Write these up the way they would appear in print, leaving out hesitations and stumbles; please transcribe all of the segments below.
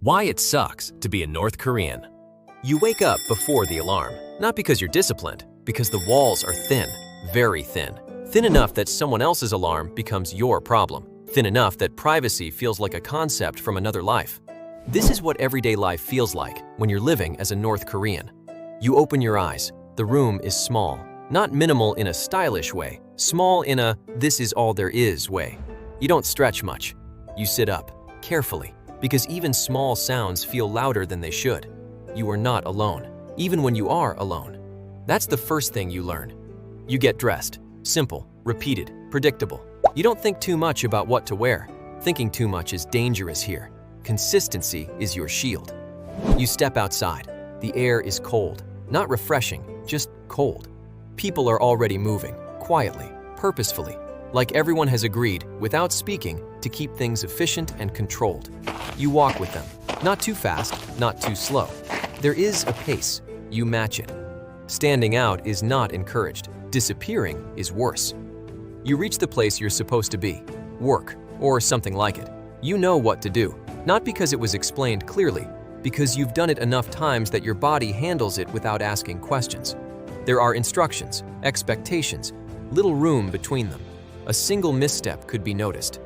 Why it sucks to be a North Korean. You wake up before the alarm, not because you're disciplined, because the walls are thin, very thin. Thin enough that someone else's alarm becomes your problem. Thin enough that privacy feels like a concept from another life. This is what everyday life feels like when you're living as a North Korean. You open your eyes. The room is small. Not minimal in a stylish way, small in a this is all there is way. You don't stretch much. You sit up, carefully, because even small sounds feel louder than they should. You are not alone, even when you are alone. That's the first thing you learn. You get dressed. Simple, repeated, predictable. You don't think too much about what to wear. Thinking too much is dangerous here. Consistency is your shield. You step outside. The air is cold, not refreshing, just cold. People are already moving, quietly, purposefully, like everyone has agreed, without speaking, to keep things efficient and controlled. You walk with them, not too fast, not too slow. There is a pace. You match it. Standing out is not encouraged. Disappearing is worse. You reach the place you're supposed to be, work, or something like it. You know what to do, not because it was explained clearly, because you've done it enough times that your body handles it without asking questions. There are instructions, expectations, little room between them. A single misstep could be noticed.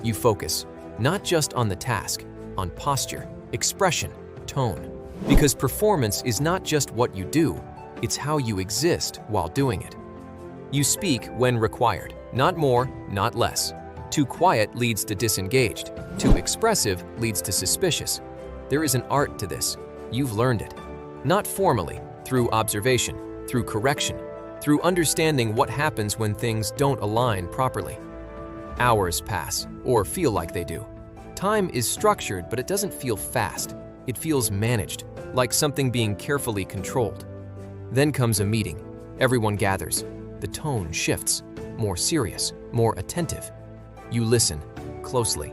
You focus, not just on the task, on posture, expression, tone. Because performance is not just what you do, it's how you exist while doing it. You speak when required, not more, not less. Too quiet leads to disengaged. Too expressive leads to suspicious. There is an art to this. You've learned it. Not formally, through observation, through correction, through understanding what happens when things don't align properly. Hours pass, or feel like they do. Time is structured, but it doesn't feel fast. It feels managed, like something being carefully controlled. Then comes a meeting. Everyone gathers. The tone shifts, more serious, more attentive. You listen, closely.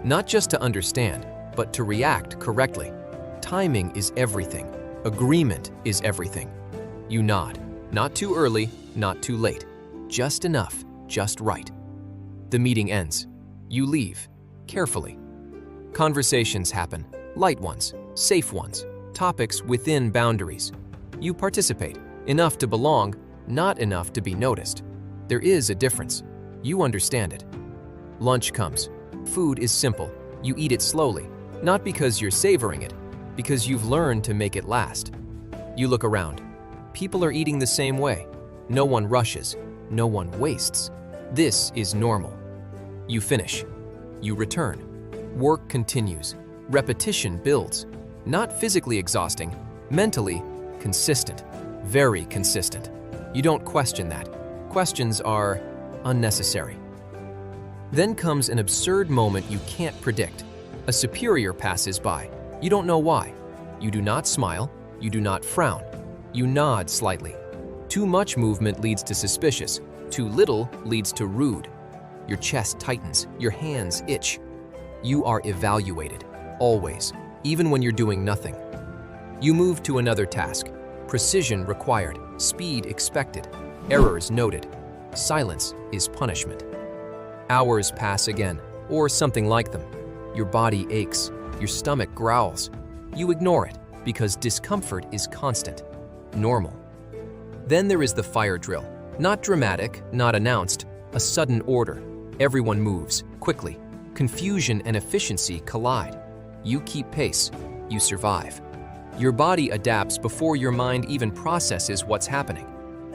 Not just to understand, but to react correctly. Timing is everything. Agreement is everything. You nod. Not too early, not too late. Just enough, just right. The meeting ends. You leave, carefully. Conversations happen, light ones, safe ones, topics within boundaries. You participate, enough to belong, not enough to be noticed. There is a difference. You understand it. Lunch comes. Food is simple. You eat it slowly, not because you're savoring it, because you've learned to make it last. You look around. People are eating the same way. No one rushes. No one wastes. This is normal. You finish. You return. Work continues. Repetition builds. Not physically exhausting, mentally consistent. Very consistent. You don't question that. Questions are unnecessary. Then comes an absurd moment you can't predict. A superior passes by. You don't know why. You do not smile. You do not frown. You nod slightly. Too much movement leads to suspicious. Too little leads to rude. Your chest tightens. Your hands itch. You are evaluated, always, even when you're doing nothing. You move to another task. Precision required. Speed expected. Errors noted. Silence is punishment. Hours pass again, or something like them. Your body aches. Your stomach growls. You ignore it because discomfort is constant. Normal. Then there is the fire drill. Not dramatic, not announced. A sudden order. Everyone moves, quickly. Confusion and efficiency collide. You keep pace. You survive. Your body adapts before your mind even processes what's happening.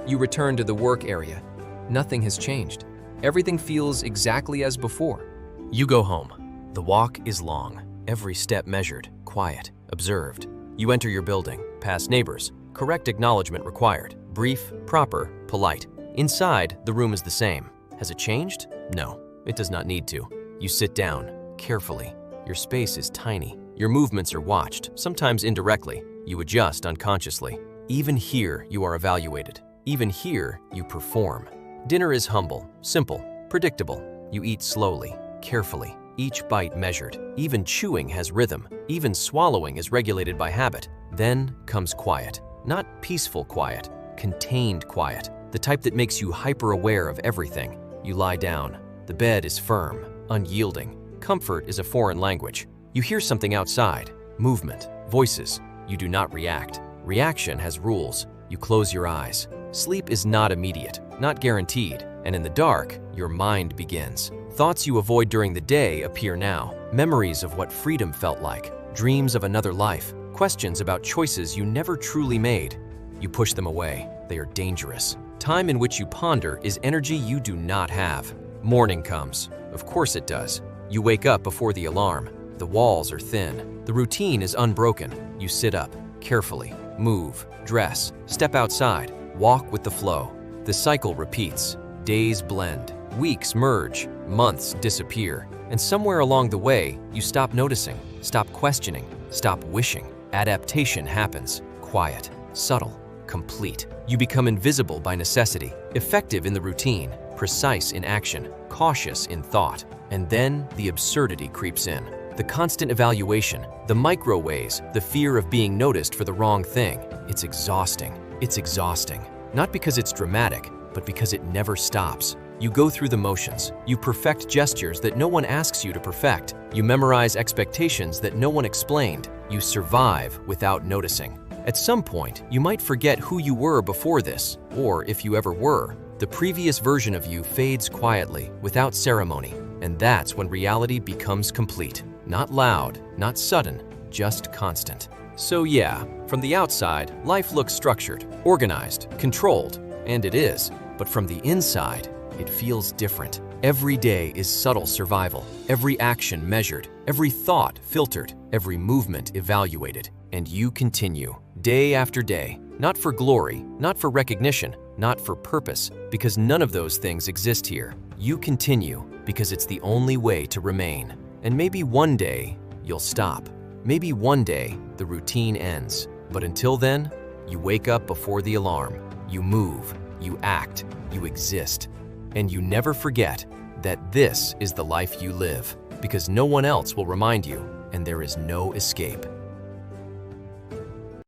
You return to the work area. Nothing has changed. Everything feels exactly as before. You go home. The walk is long. Every step measured, quiet, observed. You enter your building, past neighbors. Correct acknowledgement required. Brief, proper, polite. Inside, the room is the same. Has it changed? No, it does not need to. You sit down, carefully. Your space is tiny. Your movements are watched, sometimes indirectly. You adjust unconsciously. Even here, you are evaluated. Even here, you perform. Dinner is humble, simple, predictable. You eat slowly, carefully. Each bite measured. Even chewing has rhythm. Even swallowing is regulated by habit. Then comes quiet. Not peaceful quiet, contained quiet. The type that makes you hyper-aware of everything. You lie down. The bed is firm, unyielding. Comfort is a foreign language. You hear something outside. movement, voices. You do not react. Reaction has rules. You close your eyes. Sleep is not immediate, not guaranteed, and in the dark, your mind begins. Thoughts you avoid during the day appear now. Memories of what freedom felt like, dreams of another life, questions about choices you never truly made. You push them away. They are dangerous. Time in which you ponder is energy you do not have. Morning comes. Of course it does. You wake up before the alarm. The walls are thin. The routine is unbroken. You sit up, carefully, move, dress, step outside, walk with the flow. The cycle repeats. Days blend, weeks merge, months disappear, and somewhere along the way, you stop noticing, stop questioning, stop wishing. Adaptation happens. Quiet, subtle, complete. You become invisible by necessity, effective in the routine, precise in action, cautious in thought. And then the absurdity creeps in. The constant evaluation, the micro ways, the fear of being noticed for the wrong thing. It's exhausting. It's exhausting. Not because it's dramatic, but because it never stops. You go through the motions. You perfect gestures that no one asks you to perfect. You memorize expectations that no one explained. You survive without noticing. At some point, you might forget who you were before this, or if you ever were. The previous version of you fades quietly, without ceremony, and that's when reality becomes complete. Not loud, not sudden, just constant. So yeah, from the outside, life looks structured, organized, controlled, and it is. But from the inside, it feels different. Every day is subtle survival, every action measured, every thought filtered, every movement evaluated. And you continue, day after day, not for glory, not for recognition, not for purpose, because none of those things exist here. You continue because it's the only way to remain. And maybe one day, you'll stop. Maybe one day, the routine ends. But until then, you wake up before the alarm. You move, you act, you exist. And you never forget that this is the life you live, because no one else will remind you, and there is no escape.